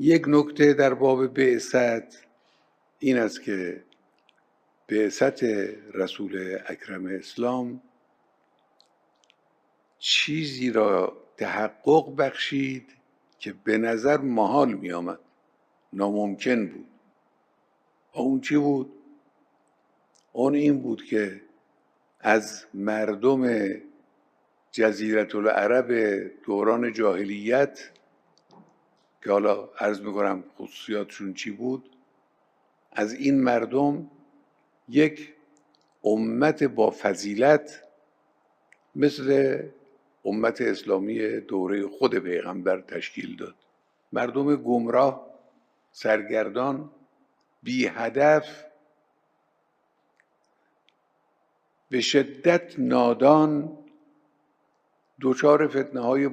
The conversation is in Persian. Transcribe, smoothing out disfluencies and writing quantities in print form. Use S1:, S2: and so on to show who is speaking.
S1: یک نکته در باب بعثت این است که بعثت رسول اکرم اسلام چیزی را تحقق بخشید که به نظر محال می آمد، ناممکن بود. اون چی بود؟ اون این بود که از مردم جزیره العرب دوران جاهلیت که حالا عرض میکنم خصوصیاتشون چی بود، از این مردم یک امت با فضیلت مثل امت اسلامی دوره خود پیغمبر تشکیل داد. مردم گمراه، سرگردان، بی هدف، به شدت نادان، دچار فتنه های